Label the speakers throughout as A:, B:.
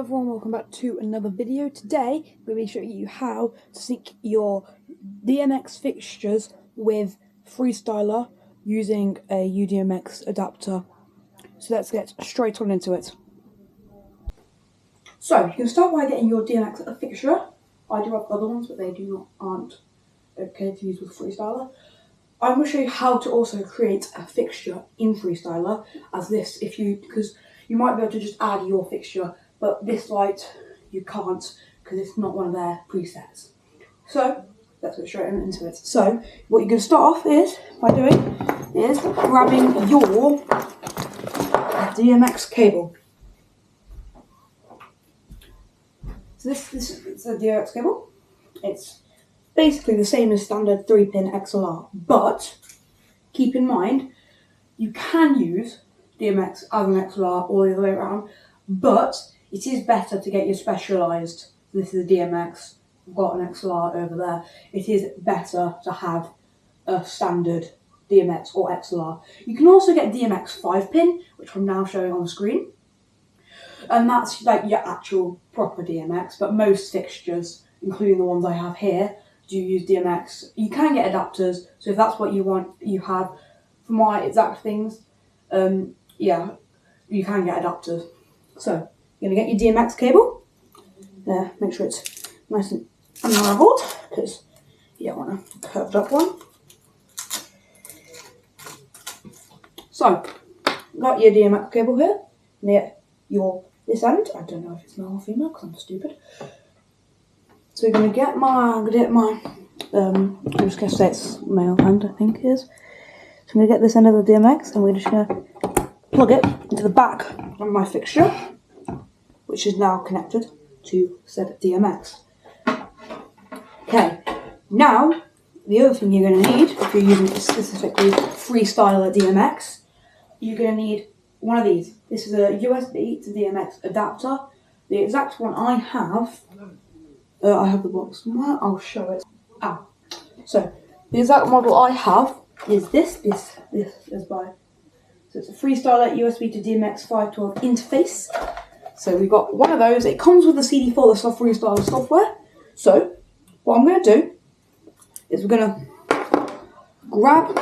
A: everyone, welcome back to another video. Today we're going to be showing you how to sync your DMX fixtures with Freestyler using a U-DMX adapter. So let's get straight on into it. So you can start by getting your DMX fixture. I do have other ones, but they aren't okay to use with Freestyler. I'm going to show you how to also create a fixture in Freestyler as this, because you might be able to just add your fixture, but this light you can't because it's not one of their presets. So let's go straight into it. So what you're going to start off is grabbing your DMX cable. So this is a DMX cable. It's basically the same as standard 3-pin XLR, but keep in mind you can use DMX as an XLR or the other way around, but it is better to get your specialised. This is a DMX, I've got an XLR over there. It is better to have a standard DMX or XLR. You can also get DMX 5-pin, which I'm now showing on the screen, and that's like your actual proper DMX, but most fixtures, including the ones I have here, do use DMX. You can get adapters, so if that's what you want, you have. For my exact things, yeah, you can get adapters. So you're going to get your DMX cable. There, make sure it's nice and unravelled, because you don't want a curved up one. So, got your DMX cable here, near this end. I don't know if it's male or female, because I'm stupid. So we're going to get I'm just going to say it's male hand, I think it is. So I'm going to get this end of the DMX, and we're just going to plug it into the back of my fixture, which is now connected to said DMX. Okay, now the other thing you're going to need, if you're using specifically Freestyler DMX, you're going to need one of these. This is a USB to DMX adapter. The exact one I have, I have the box somewhere, I'll show it. So the exact model I have is this is by, so it's a Freestyler USB to DMX 512 interface. So we've got one of those. It comes with a CD folder of Freestyler software. So what I'm going to do is we're going to grab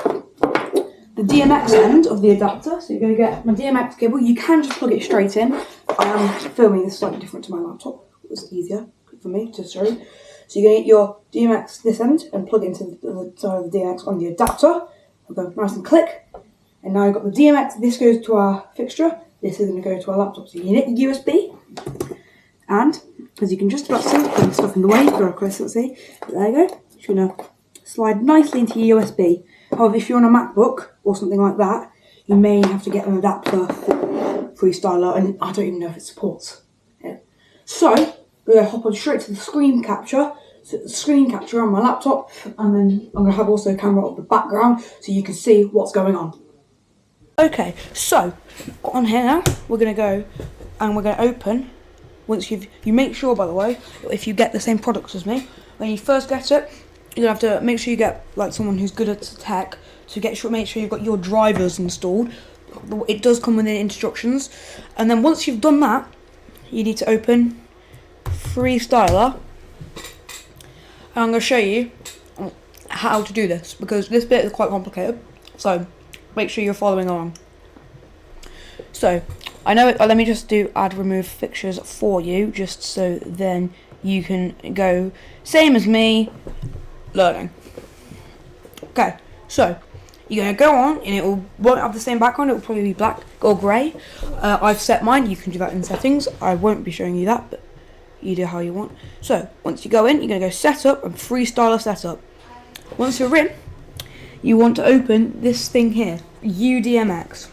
A: the DMX end of the adapter. So you're going to get my DMX cable. You can just plug it straight in. I am filming this slightly different to my laptop. It was easier for me to show you. So you're going to get your DMX this end and plug it into the side of the DMX on the adapter. I'll go nice and click. And now I've got the DMX. This goes to our fixture. This is going to go to our laptop. So you hit USB. And as you can just about see, putting stuff in the way, very close, let's see. But there you go. It's going to slide nicely into your USB. However, if you're on a MacBook or something like that, you may have to get an adapter for Freestyler, and I don't even know if it supports it. So we're going to hop on straight to the screen capture. So the screen capture on my laptop, and then I'm going to have also a camera of the background so you can see what's going on. Okay, so on here now, we're going to go and we're going to open. Once you make sure, by the way, if you get the same products as me, when you first get it, you're going to have to make sure you get like someone who's good at tech to make sure you've got your drivers installed. It does come with the instructions, and then once you've done that, you need to open Freestyler. And I'm going to show you how to do this, because this bit is quite complicated, so make sure you're following along. So I know let me just do add remove fixtures for you, just so then you can go same as me, learning. Okay, so you're going to go on, and won't have the same background. It will probably be black or grey. I've set mine. You can do that in settings. I won't be showing you that, but you do how you want. So once you go in, you're going to go setup and Freestyler setup. Once you're in, you want to open this thing here, U-DMX.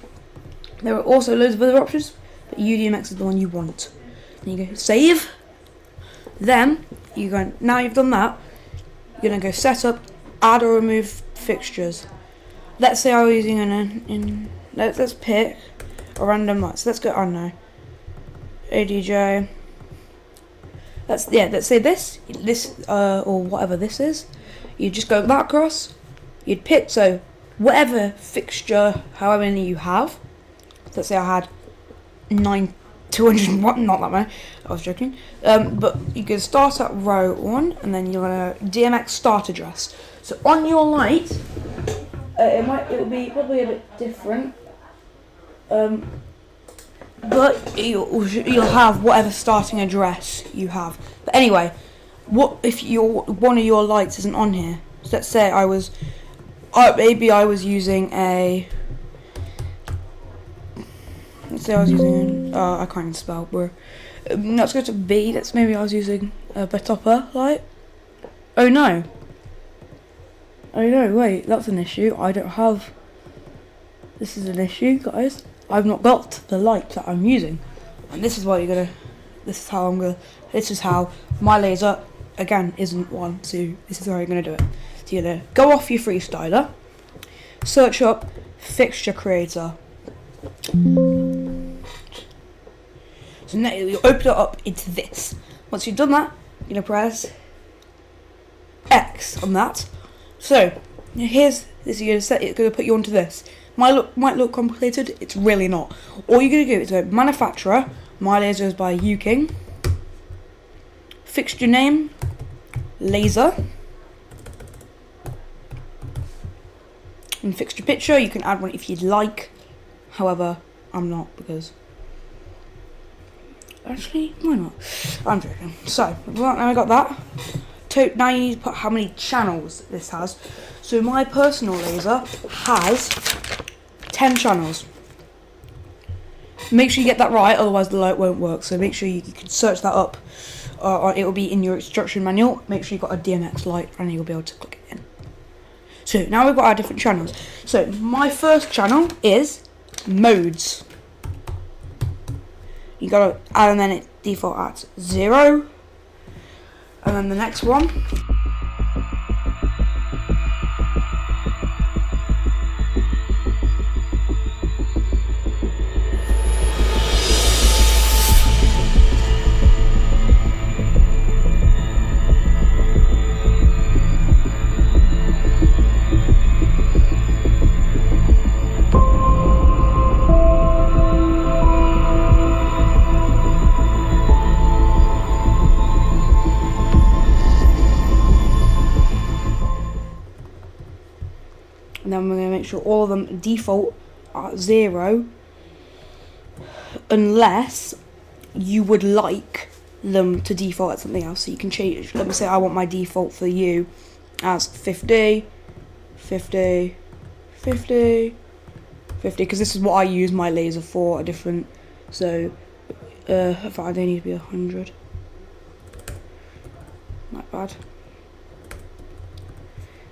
A: There are also loads of other options, but U-DMX is the one you want. And you go save. Then you go. Now you've done that, you're going to go setup, add or remove fixtures. Let's say I was using let's pick a random light. So let's go, I don't know, ADJ. Let's say this or whatever this is. You just go that across. You'd pick, so whatever fixture, however many you have. Let's say I had 9 201, not that many, I was joking. But you can start at row 1, and then you're gonna DMX start address. So on your light, it will be probably a bit different, but you'll have whatever starting address you have. But anyway, what if one of your lights isn't on here? So let's say maybe I was using a. Let's say I was using. I can't even spell, bro. Let's go to B. Maybe I was using a Adaptor light. Oh no. Oh no, wait, that's an issue. I don't have. This is an issue, guys. I've not got the light that I'm using, and this is what you're gonna. This is how my laser again isn't one. So this is how you're gonna do it. So you're gonna go off your Freestyler, search up fixture creator. So now you open it up into this. Once you've done that, you're gonna press X on that. So here's this. You're gonna set. It's gonna put you onto this. Might look complicated. It's really not. All you're gonna do is go manufacturer. My laser is by U-King. Fixture name, Lazer. And fixture picture. You can add one if you'd like. However, I'm not because. Actually, why not? I'm joking. So now I got that. Now you need to put how many channels this has. So my personal laser has 10 channels. Make sure you get that right, otherwise the light won't work. So make sure you can search that up, or it will be in your instruction manual. Make sure you've got a DMX light, and you'll be able to click it in. So now we've got our different channels. So my first channel is modes. You gotta, and then it default at 0. And then the next one. And then we're going to make sure all of them default at 0, unless you would like them to default at something else. So you can change. Let me say I want my default for you as 50, 50, 50, 50, because this is what I use my laser for. A different. So if I don't need to be 100. Not bad.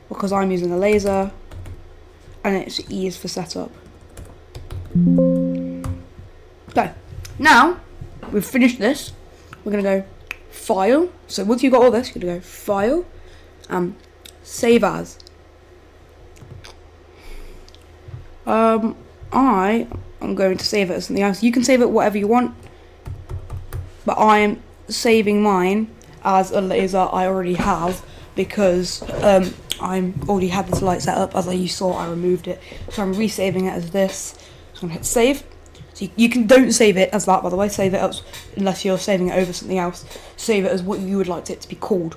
A: Because I'm using a laser. And it's E is for setup. Okay, now we've finished this. We're gonna go file. So once you've got all this, you're gonna go file, save as. I am going to save it as something else. You can save it whatever you want, but I am saving mine as a laser I already have because I already had this light set up. As you saw, I removed it, so I'm resaving it as this. So I'm gonna hit save. So you can don't save it as that, by the way. Save it as, unless you're saving it over something else. Save it as what you would like it to be called.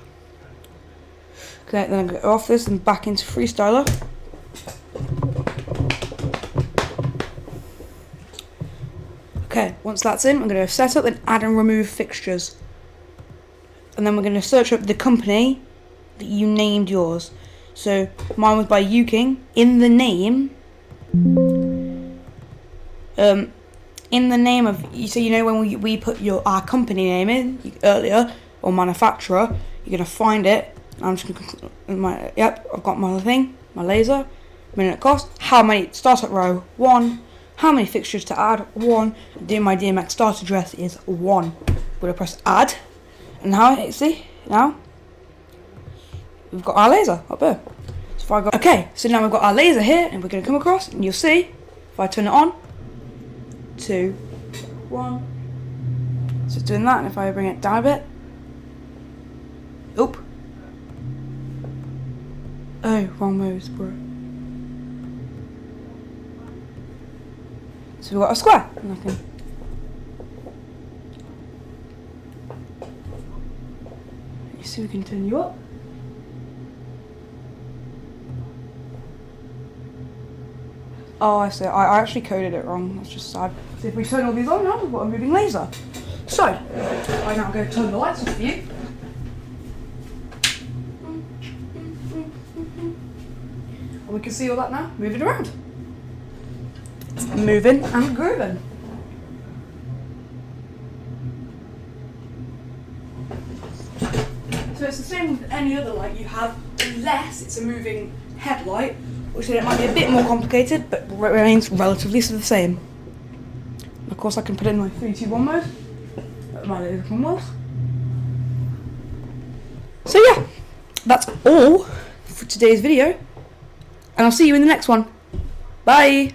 A: Okay, then I'm gonna go off this and back into Freestyler. Okay, once that's in, I'm gonna go set up, then add and remove fixtures, and then we're gonna search up the company that you named yours. So mine was by U-King. In the name, of, so you know when we put our company name in earlier, or manufacturer, you're gonna find it. I'm just gonna I've got my thing, my laser, minute cost, how many, start at row 1, how many fixtures to add, 1, my DMX start address is 1. I'm gonna press add, and now see now. We've got our laser up there. Okay, so now we've got our laser here, and we're going to come across, and you'll see, if I turn it on, 2, 1, so it's doing that, and if I bring it down a bit, oop, oh, wrong moves, bro. So we've got a square, and I can so we can turn you up. Oh, I see. I actually coded it wrong. That's just sad. So if we turn all these on now, we've got a moving laser. So, I now go turn the lights off for you. And we can see all that now, moving around. It's moving and grooving. So it's the same with any other light you have, unless it's a moving headlight, which then it might be a bit more complicated, but remains relatively the same. And of course I can put in my 3, 2, 1 mode. My laser can work. So yeah, that's all for today's video. And I'll see you in the next one. Bye!